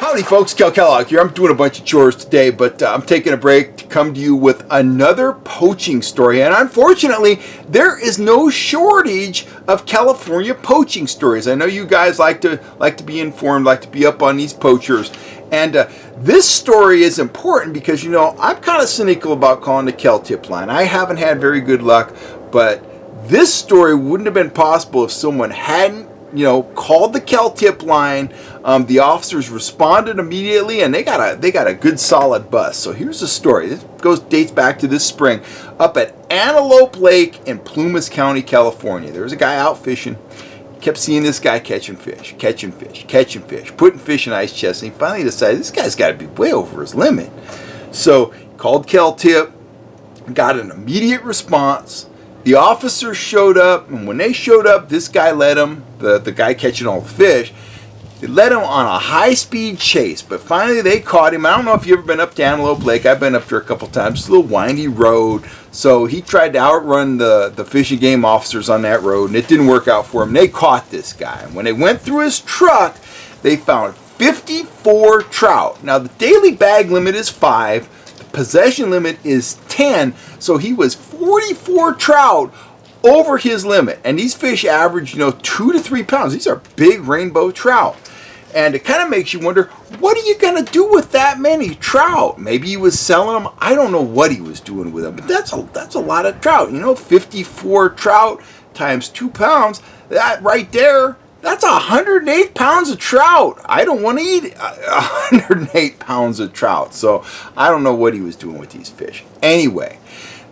Howdy folks, Cal Kellogg here. I'm doing a bunch of chores today, but I'm taking a break to come to you with another poaching story. And unfortunately, there is no shortage of California poaching stories. I know you guys like to be informed, like to be up on these poachers. And this story is important because, you know, I'm kind of cynical about calling the Kel tip line. I haven't had very good luck, but this story wouldn't have been possible if someone hadn't, you know, called the Kel tip line. The officers responded immediately, and they got a good solid bust. So here's the story. This dates back to this spring, up at Antelope Lake in Plumas County, California. There was a guy out fishing. He kept seeing this guy catching fish, putting fish in ice chests, and he finally decided this guy's got to be way over his limit. So he called Kel tip, got an immediate response. The officers showed up, and when they showed up, this guy led him, the guy catching all the fish, they led him on a high-speed chase, but finally they caught him. I don't know if you've ever been up to Antelope Lake. I've been up there a couple times. It's a little windy road, so he tried to outrun the fish and game officers on that road, and it didn't work out for him. They caught this guy. And when they went through his truck, they found 54 trout. Now, the daily bag limit is 5. Possession limit is 10, so he was 44 trout over his limit, and these fish average, you know, 2 to 3 pounds. These are big rainbow trout, and it kind of makes you wonder, what are you gonna do with that many trout? Maybe he was selling them. I don't know what he was doing with them, but that's a lot of trout. You know, 54 trout times 2 pounds, that right there, that's 108 pounds of trout. I don't want to eat 108 pounds of trout. So I don't know what he was doing with these fish. Anyway,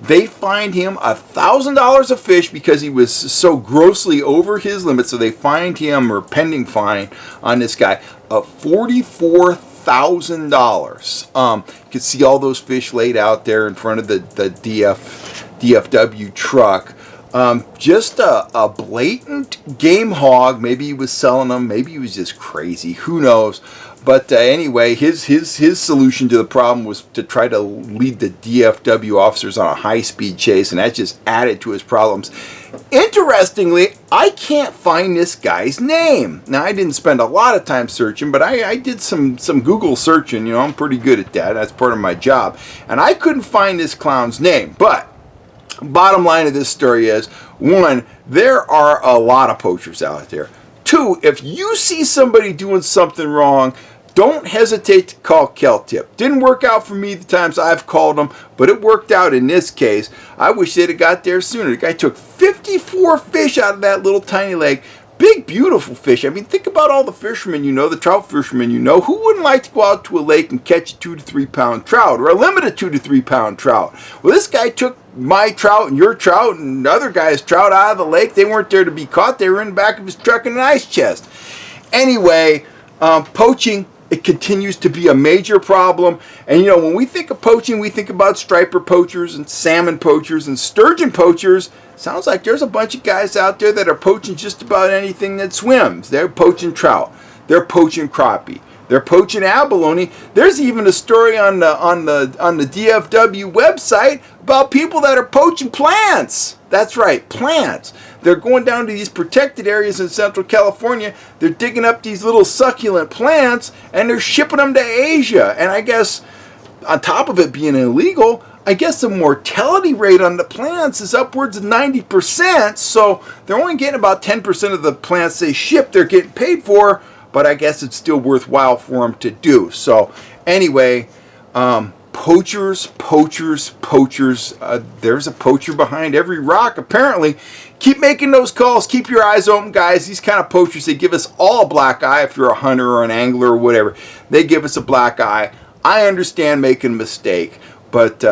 they fined him $1,000 a fish because he was so grossly over his limit. So they fined him, or pending fine on this guy, of $44,000. You can see all those fish laid out there in front of the DFW truck. Just a blatant game hog. Maybe he was selling them. Maybe he was just crazy. Who knows? But anyway, his solution to the problem was to try to lead the DFW officers on a high-speed chase, and that just added to his problems. Interestingly, I can't find this guy's name. Now, I didn't spend a lot of time searching, but I did some Google searching. You know, I'm pretty good at that. That's part of my job. And I couldn't find this clown's name, but bottom line of this story is, 1, there are a lot of poachers out there. 2, if you see somebody doing something wrong, don't hesitate to call Kel tip. Didn't work out for me the times I've called them, but it worked out in this case. I wish they'd have got there sooner. The guy took 54 fish out of that little tiny lake. Big, beautiful fish. I mean, think about all the fishermen you know, the trout fishermen you know. Who wouldn't like to go out to a lake and catch a 2 to 3 pound trout, or a limited 2 to 3 pound trout? Well, this guy took my trout and your trout and the other guy's trout out of the lake. They weren't there to be caught. They were in the back of his truck in an ice chest. Anyway, poaching, it continues to be a major problem. And, you know, when we think of poaching, we think about striper poachers and salmon poachers and sturgeon poachers. Sounds like there's a bunch of guys out there that are poaching just about anything that swims. They're poaching trout. They're poaching crappie. They're poaching abalone. There's even a story on the DFW website about people that are poaching plants. That's right, plants. They're going down to these protected areas in Central California. They're digging up these little succulent plants, and they're shipping them to Asia. And I guess, on top of it being illegal, I guess the mortality rate on the plants is upwards of 90%. So they're only getting about 10% of the plants they ship they're getting paid for, but I guess it's still worthwhile for them to do. So anyway, poachers. There's a poacher behind every rock, apparently. Keep making those calls. Keep your eyes open, guys. These kind of poachers, they give us all a black eye. If you're a hunter or an angler or whatever, they give us a black eye. I understand making a mistake, but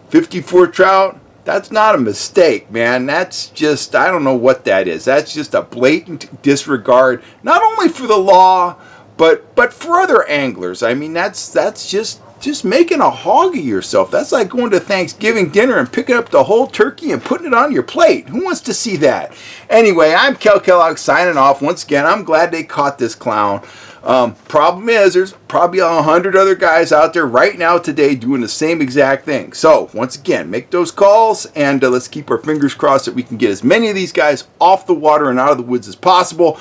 54 trout, that's not a mistake, man. That's just, I don't know what that is. That's just a blatant disregard, not only for the law, but for other anglers. I mean, that's just just making a hog of yourself. That's like going to Thanksgiving dinner and picking up the whole turkey and putting it on your plate. Who wants to see that? Anyway, I'm Kel Kellogg signing off. Once again, I'm glad they caught this clown. Problem is, there's probably 100 other guys out there right now today doing the same exact thing. So, once again, make those calls, and let's keep our fingers crossed that we can get as many of these guys off the water and out of the woods as possible.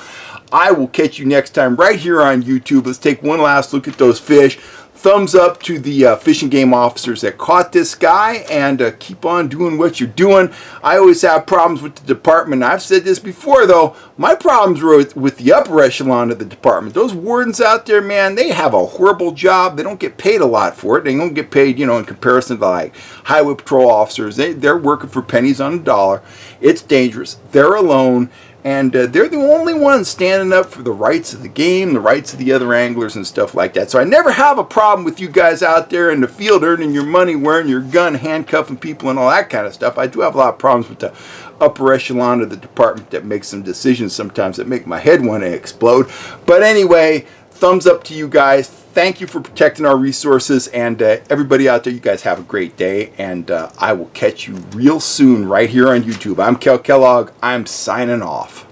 I will catch you next time right here on YouTube. Let's take one last look at those fish. Thumbs up to the Fish and Game officers that caught this guy, and keep on doing what you're doing. I always have problems with the department. I've said this before, though. My problems were with the upper echelon of the department. Those wardens out there, man, they have a horrible job. They don't get paid a lot for it. They don't get paid, you know, in comparison to like highway patrol officers. They're working for pennies on a dollar. It's dangerous. They're alone. And they're the only ones standing up for the rights of the game, the rights of the other anglers and stuff like that. So I never have a problem with you guys out there in the field earning your money, wearing your gun, handcuffing people and all that kind of stuff. I do have a lot of problems with the upper echelon of the department that makes some decisions sometimes that make my head want to explode. But anyway, thumbs up to you guys. Thank you for protecting our resources, and everybody out there, you guys have a great day, and I will catch you real soon right here on YouTube. I'm Kel Kellogg. I'm signing off.